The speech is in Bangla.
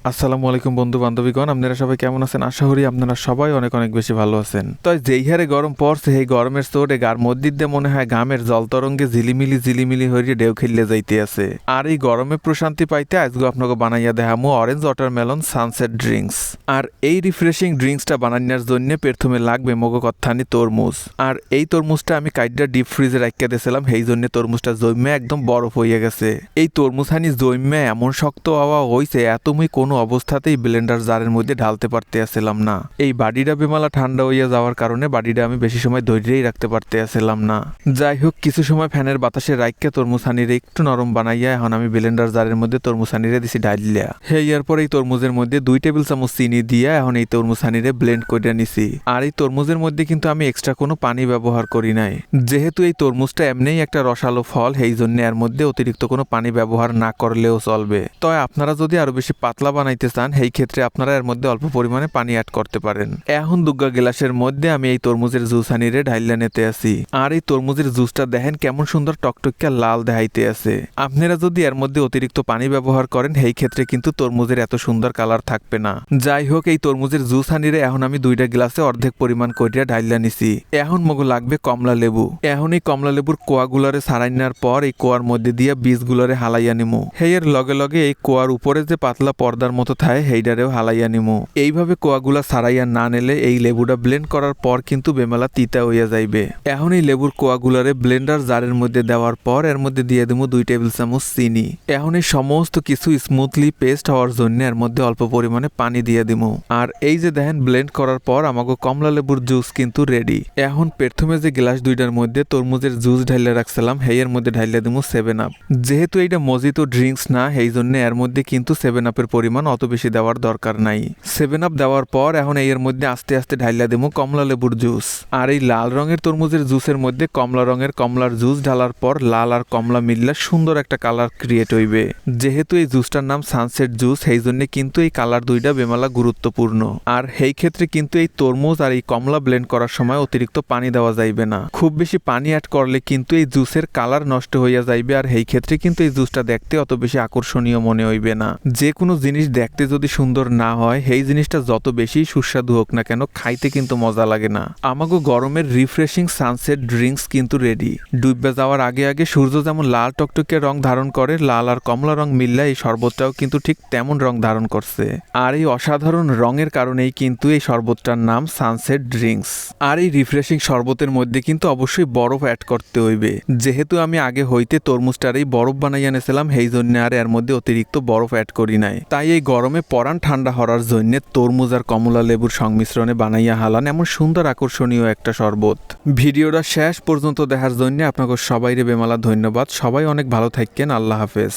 আসসালামু আলাইকুম বন্ধু বান্ধবীগণ, আপনারা সবাই কেমন আছেন? আশা করি আপনারা সবাই অনেক অনেক বেশি ভালো আছেন। তো যেই হারে গরম পড়ছে, এই গরমের চোটে গার মধ্যে দিয়ে মনে হয় গামের জল তরঙ্গে ঝিলিমিলি হয়ে ঢেউ খেললে যাইতে আছে। আর এই গরমে প্রশান্তি পাইতে আজকে আপনাকে বানাইয়া দেখামু অরেঞ্জ ওয়াটারমেলন সানসেট ড্রিঙ্কস। আর এই রিফ্রেশিং ড্রিঙ্কসটা বানানোর জন্য প্রথমে লাগবে মগো কথানি তরমুজ। আর এই তরমুজটা আমি কাইটটা ডিপ ফ্রিজে রাখিয়া দিয়েছিলাম, সেই জন্য তরমুজটা জমে একদম বরফ হইয়া গেছে। এই তরমুজহানি জমে এমন শক্ত হওয়া হয়েছে, এতমই কোনো অবস্থাতেই ব্লেন্ডার জারের মধ্যে ঢালতে পারতে আসছিলাম না। এই বাড়িটা বেমালা ঠান্ডা হইয়া যাওয়ার কারণে বাড়িটা আমি বেশি সময় ধৈর্যই রাখতে পারতে আসছিলাম না। যাই হোক, কিছু সময় ফ্যানের বাতাসে রাইখকে তরমুজহানিরে একটু নরম বানাইয়া এখন আমি ব্লেন্ডার জারের মধ্যে তরমুজহানিরে দিছি ঢালিয়া। এরপর এই তরমুজের মধ্যে 2 টেবিল চামচ চিনি দিয়া এখন এই তরমুজহানিরে ব্লেন্ড করে নিছি। আর এই তরমুজের মধ্যে কিন্তু আমি এক্সট্রা কোনো পানি ব্যবহার করি নাই, যেহেতু এই তরমুজটা এমনিই একটা রসালো ফল, সেই জন্য এর মধ্যে অতিরিক্ত কোনো পানি ব্যবহার না করলেও চলবে। তবে আপনারা যদি আরো বেশি পাতলা বানাইতে চান, সেই ক্ষেত্রে আপনারা এর মধ্যে অল্প পরিমাণে পানি অ্যাড করতে পারেন। এখন দুগ্গা গ্লাসের মধ্যে আমি এই তরমুজের জুস হানিরে ঢাইলা নিতে আসি। আর এই তরমুজের জুসটা দেখেন কেমন সুন্দর টকটকিয়া লাল দেখাইতে আছে। আপনারা যদি এর মধ্যে অতিরিক্ত পানি ব্যবহার করেন, সেই ক্ষেত্রে কিন্তু তরমুজের এত সুন্দর কালার থাকবে না। যাই হোক, এই তরমুজের জুস হানিরে এখন আমি 2টা গ্লাসে অর্ধেক পরিমাণ কইরা ঢাইলা নিছি। এখন মগো লাগবে কমলা লেবু। এখন এই কমলা লেবুর কোয়াগুলারে ছাড়াই নেওয়ার পর এই কোয়ার মধ্যে দিয়ে বীজগুলারে হালাইয়া নিমু। এর লগে লগে এই কোয়ার উপরে যে পাতলা পর্দার মতো থাকে সেইটারেও হালাইয়া নিমু। এইভাবে কোয়াগুলা ছাড়াইয়া না নিলে এই লেবুটা ব্লেন্ড করার পর কিন্তু বেমেলা তিতা হইয়া যাইবে। এখন এই লেবুর কোয়াগুলারে ব্লেন্ডার জারের মধ্যে দেওয়ার পর এর মধ্যে দিয়ে দিমু 2 টেবিল চামচ চিনি। এখন এই সমস্ত কিছু স্মুথলি পেস্ট হওয়ার জন্য এর মধ্যে অল্প পরিমাণে পানি দিয়ে দিমু। আর এই যে দেখেন ব্লেন্ড করার পর আমাকে কমলা লেবুর জুস কিন্তু রেডি। এখন প্রথমে যে গ্লাস 2টার মধ্যে তরমুজের জুস ঢাইলে রাখছিলাম, এর মধ্যে ঢাইলে দিমু 7 আপ। যেহেতু এইটা মজিতো ড্রিঙ্কস না, সেই জন্য এর মধ্যে কিন্তু 7 আপের পরিমাণ অত বেশি দেওয়ার দরকার নাই। 7 আপ দেওয়ার পর এখন এর মধ্যে আস্তে আস্তে ঢাইলা দেবো কমলা লেবুর জুস। আর এই লাল রঙের তরমুজের জুসের মধ্যে কমলা রঙের কমলার জুস ঢালার পর লাল আর কমলা মিললে সুন্দর একটা কালার ক্রিয়েট হইবে। যেহেতু এই জুসটার নাম সানসেট জুস, সেই জন্য কিন্তু এই কালার 2টা বেমালা গুরুত্বপূর্ণ। আর সেই ক্ষেত্রে কিন্তু এই তরমুজ আর এই কমলা ব্লেন্ড করার সময় অতিরিক্ত পানি দেওয়া যাইবে না। খুব বেশি পানি অ্যাড করলে কিন্তু এই জুসের কালার নষ্ট হইয়া যাইবে। আর সেই ক্ষেত্রে কিন্তু এই জুসটা দেখতে অত বেশি আকর্ষণীয় মনে হইবে না। যে কোনো জিনিস দেখতে যদি সুন্দর না হয়, সেই জিনিসটা যত বেশি সুস্বাদু হোক না কেন, খাইতে কিন্তু মজা লাগে না। আমাগো গরমের রিফ্রেশিং সানসেট ড্রিঙ্কস কিন্তু রেডি। ডুববে যাওয়ার আগে আগে সূর্য যেমন লাল টকটকে রং ধারণ করে, লাল আর কমলা রং মিললে এই শরবতটাও কিন্তু ঠিক তেমন রং ধারণ করছে। আর এই অসাধারণ রঙের কারণেই কিন্তু এই শরবতটার নাম সানসেট ড্রিঙ্কস। আর এই রিফ্রেশিং শরবতের মধ্যে কিন্তু অবশ্যই বরফ অ্যাড করতে হইবে। যেহেতু আমি আগে হইতে তরমুজটার এই বরফ বানাইয়া এনেছিলাম, সেই জন্য আর এর মধ্যে অতিরিক্ত বরফ অ্যাড করি নাই। তাই এই গরমে পরান ঠান্ডা হওয়ার জন্য তরমুজ আর কমলা লেবুর সংমিশ্রণে বানাইয়া হালান এমন সুন্দর আকর্ষণীয় একটা শরবত। ভিডিওটা শেষ পর্যন্ত দেখার জন্য আপনাকে সবাইরে বেমালা ধন্যবাদ। সবাই অনেক ভালো থাকেন। আল্লাহ হাফেজ।